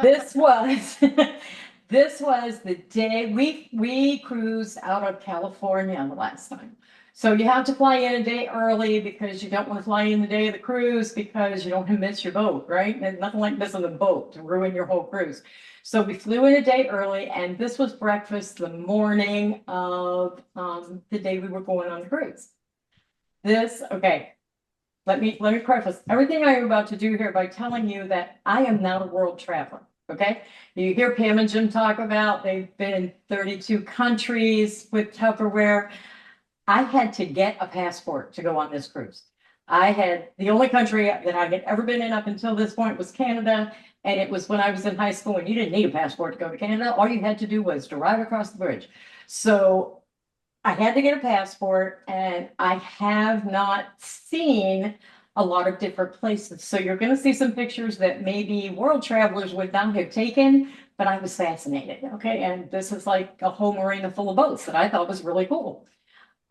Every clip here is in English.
this was, this was the day we cruised out of California the last time. So you have to fly in a day early because you don't want to fly in the day of the cruise because you don't want to miss your boat, right? There's nothing like missing a boat to ruin your whole cruise. So we flew in a day early, and this was breakfast the morning of the day we were going on the cruise. Okay, let me preface everything I am about to do here by telling you that I am not a world traveler. Okay. You hear Pam and Jim talk about they've been in 32 countries with Tupperware. I had to get a passport to go on this cruise. The only country that I had ever been in up until this point was Canada. And it was when I was in high school, and you didn't need a passport to go to Canada. All you had to do was to ride across the bridge. So I had to get a passport, and I have not seen a lot of different places. So you're going to see some pictures that maybe world travelers would not have taken, but I was fascinated. Okay. And this is like a whole marina full of boats that I thought was really cool.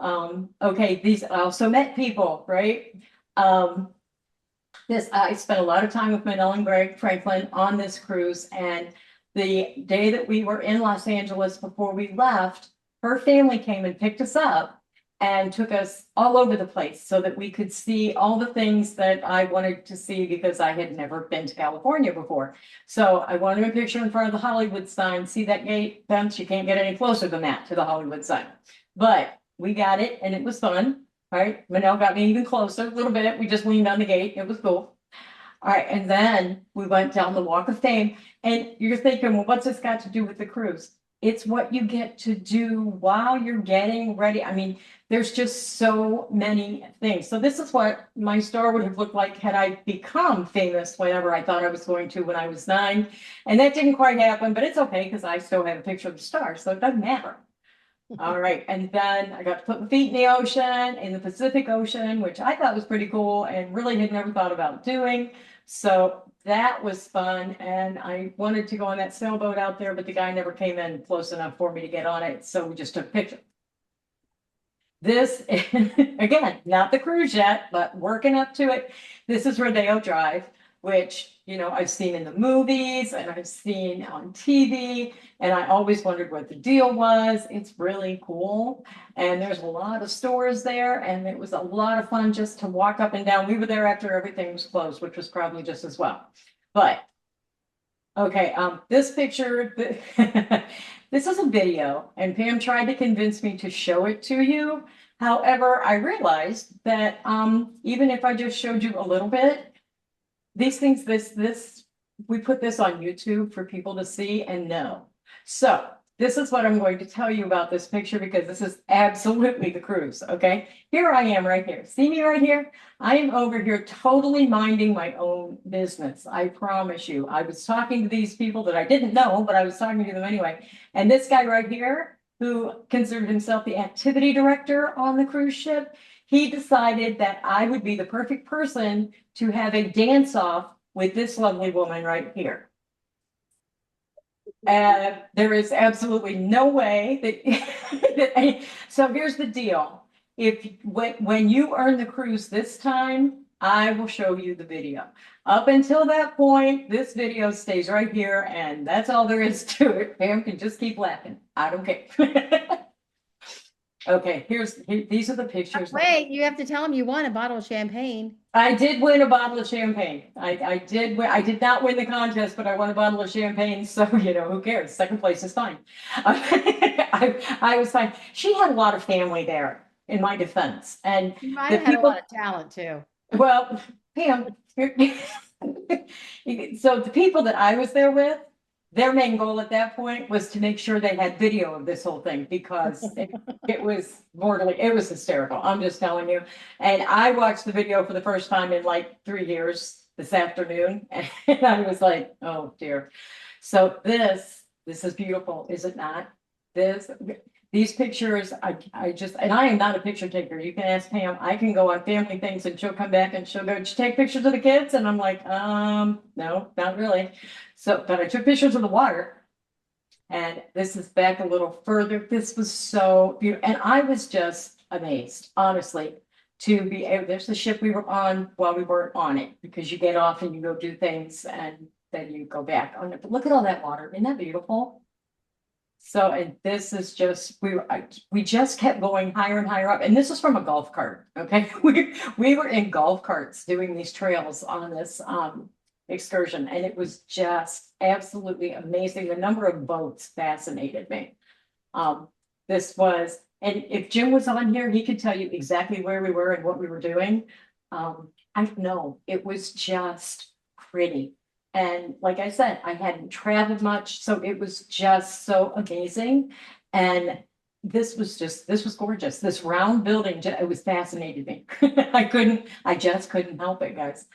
Okay. I also met people, right? I spent a lot of time with Manel and Greg Franklin on this cruise. And the day that we were in Los Angeles before we left, her family came and picked us up and took us all over the place so that we could see all the things that I wanted to see because I had never been to California before. So I wanted a picture in front of the Hollywood sign. See that gate fence? You can't get any closer than that to the Hollywood sign. But we got it, and it was fun. Right? Manel got me even closer a little bit. We just leaned on the gate. It was cool. All right. And then we went down the Walk of Fame. And you're thinking, well, what's this got to do with the cruise? It's what you get to do while you're getting ready. I mean, there's just so many things. So this is what my star would have looked like had I become famous whenever I thought I was going to when I was 9. And that didn't quite happen, but it's okay because I still have a picture of the star. So it doesn't matter. All right. And then I got to put my feet in the ocean, in the Pacific Ocean, which I thought was pretty cool and really had never thought about doing. So that was fun. And I wanted to go on that sailboat out there, but the guy never came in close enough for me to get on it. So we just took a picture. This, again, not the cruise yet, but working up to it. This is Rodeo Drive, which, I've seen in the movies and I've seen on TV, and I always wondered what the deal was. It's really cool. And there's a lot of stores there, and it was a lot of fun just to walk up and down. We were there after everything was closed, which was probably just as well. But okay, this picture, this is a video, and Pam tried to convince me to show it to you. However, I realized that even if I just showed you a little bit, these things, we put this on YouTube for people to see and know. So this is what I'm going to tell you about this picture because this is absolutely the cruise. Okay, here I am right here. See me right here? I am over here totally minding my own business. I promise you. I was talking to these people that I didn't know, but I was talking to them anyway. And this guy right here, who considered himself the activity director on the cruise ship, he decided that I would be the perfect person to have a dance off with this lovely woman right here. And there is absolutely no way that, so here's the deal. When you earn the cruise this time, I will show you the video. Up until that point, this video stays right here, and that's all there is to it. Pam can just keep laughing. I don't care. Okay, these are the pictures. Wait, you have to tell them you won a bottle of champagne. I did win a bottle of champagne. I did win. I did not win the contest, but I won a bottle of champagne. So, who cares? Second place is fine. I was fine. She had a lot of family there, in my defense. And You might the have had a people, lot of talent too. well, Pam, so the people that I was there with, their main goal at that point was to make sure they had video of this whole thing because it was mortally, it was hysterical. I'm just telling you. And I watched the video for the first time in like 3 years this afternoon. And I was like, oh dear. So this is beautiful, is it not? These pictures, and I am not a picture taker. You can ask Pam. I can go on family things and she'll come back and she'll go, "Did you take pictures of the kids?" And I'm like, no, not really. So, but I took pictures of the water. And this is back a little further. This was so beautiful. And I was just amazed, honestly, to be able, there's the ship we were on while we weren't on it, because you get off and you go do things. And then you go back on it. But look at all that water. Isn't that beautiful? So, and this is just, we just kept going higher and higher up, and this is from a golf cart, okay? We were in golf carts doing these trails on this, excursion, and it was just absolutely amazing. The number of boats fascinated me. This was, and if Jim was on here, he could tell you exactly where we were and what we were doing. I don't know, it was just pretty. And like I said, I hadn't traveled much, so it was just so amazing. And this was gorgeous. This round building, it was fascinated me. I just couldn't help it, guys.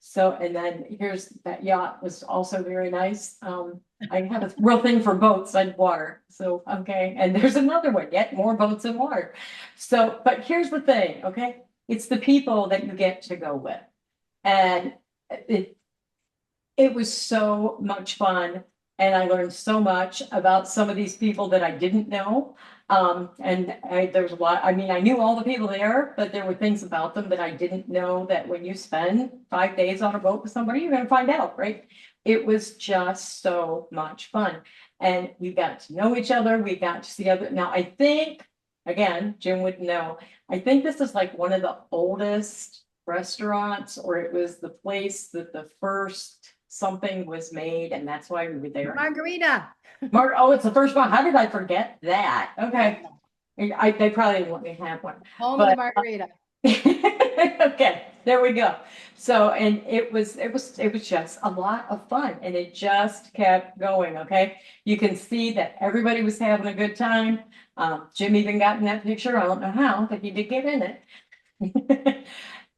So, and then here's that yacht was also very nice. I have a real thing for boats and water. So, okay. And there's another one, yet more boats and water. So, but here's the thing, okay? It's the people that you get to go with. And it was so much fun. And I learned so much about some of these people that I didn't know. There's a lot, I mean, I knew all the people there, but there were things about them that I didn't know that when you spend 5 days on a boat with somebody, you're gonna find out, right? It was just so much fun. And we got to know each other, we got to see other, now I think, again, Jim would know, I think this is like one of the oldest restaurants, or it was the place that the first something was made, and that's why we were there. Margarita. Oh, it's the first one. How did I forget that? Okay. They probably didn't let me have one. Home of the margarita. Okay, there we go. So, and it was just a lot of fun, and it just kept going. Okay. You can see that everybody was having a good time. Jim even got in that picture. I don't know how, but he did get in it.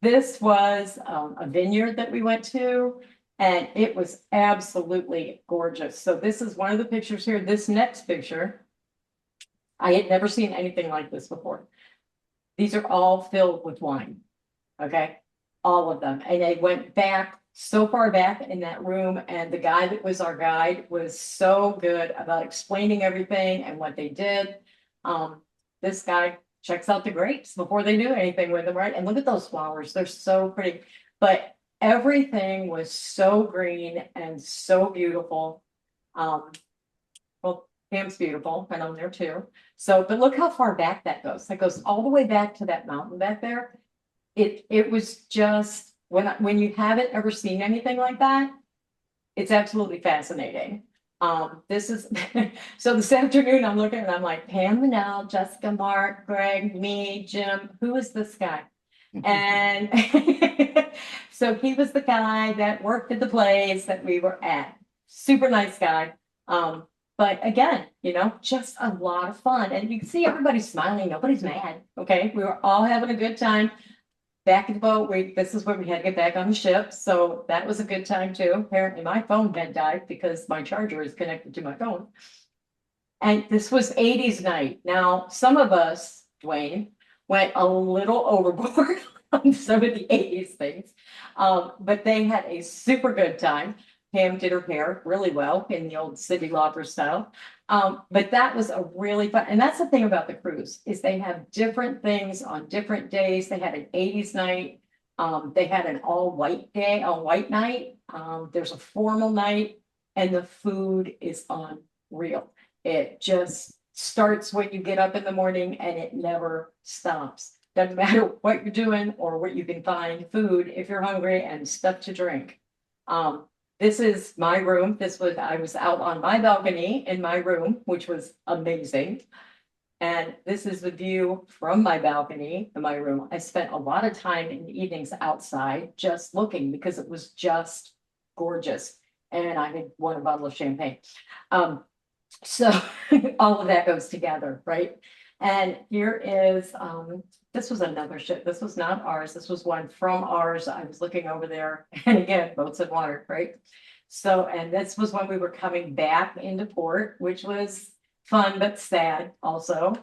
This was a vineyard that we went to, and it was absolutely gorgeous. So this is one of the pictures here. This next picture, I had never seen anything like this before. These are all filled with wine, okay? All of them. And they went back so far back in that room, and the guy that was our guide was so good about explaining everything and what they did. This guy checks out the grapes before they do anything with them, right? And look at those flowers. They're so pretty. But everything was so green and so beautiful. Well, Pam's beautiful, and I'm there too. So, but look how far back that goes. That goes all the way back to that mountain back there. It was just, when you haven't ever seen anything like that, it's absolutely fascinating. This is, so this afternoon I'm looking and I'm like, Pam, Manel, Jessica, Mark, Greg, me, Jim, who is this guy? And so he was the guy that worked at the place that we were at. Super nice guy. But again, just a lot of fun. And you can see everybody smiling. Nobody's mad. Okay. We were all having a good time. Back in the boat, this is where we had to get back on the ship. So that was a good time too. Apparently my phone had died because my charger is connected to my phone. And this was 80s night. Now, some of us, Dwayne, went a little overboard on some of the 80s things. But they had a super good time. Pam did her hair really well in the old Cyndi Lauper style. But that was a really fun, and that's the thing about the cruise, is they have different things on different days. They had an 80s night. They had an all white night. There's a formal night, and the food is unreal. It just starts when you get up in the morning and it never stops. Doesn't matter what you're doing or what you can find, food if you're hungry and stuff to drink. This is my room. I was out on my balcony in my room, which was amazing. And this is the view from my balcony in my room. I spent a lot of time in the evenings outside just looking because it was just gorgeous. And I had one bottle of champagne. So all of that goes together, right? And here is, this was another ship. This was not ours. This was one from ours. I was looking over there, and again, boats and water, right? So, and this was when we were coming back into port, which was fun, but sad also.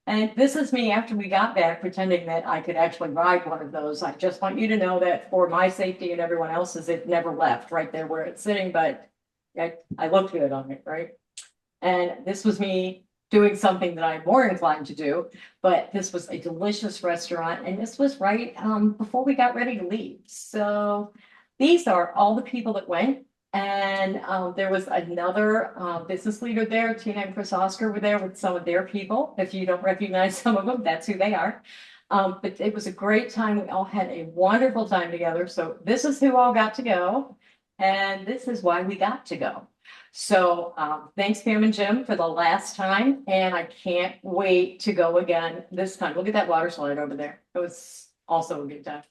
And this is me after we got back, pretending that I could actually ride one of those. I just want you to know that for my safety and everyone else's, it never left right there where it's sitting, but I looked good on it, right? And this was me doing something that I'm more inclined to do, but this was a delicious restaurant, and this was right before we got ready to leave. So these are all the people that went. And there was another business leader there. Tina and Chris Oscar were there with some of their people. If you don't recognize some of them, that's who they are. But it was a great time. We all had a wonderful time together. So this is who all got to go. And this is why we got to go. So thanks, Pam and Jim, for the last time. And I can't wait to go again this time. Look at that water slide over there. It was also a good time.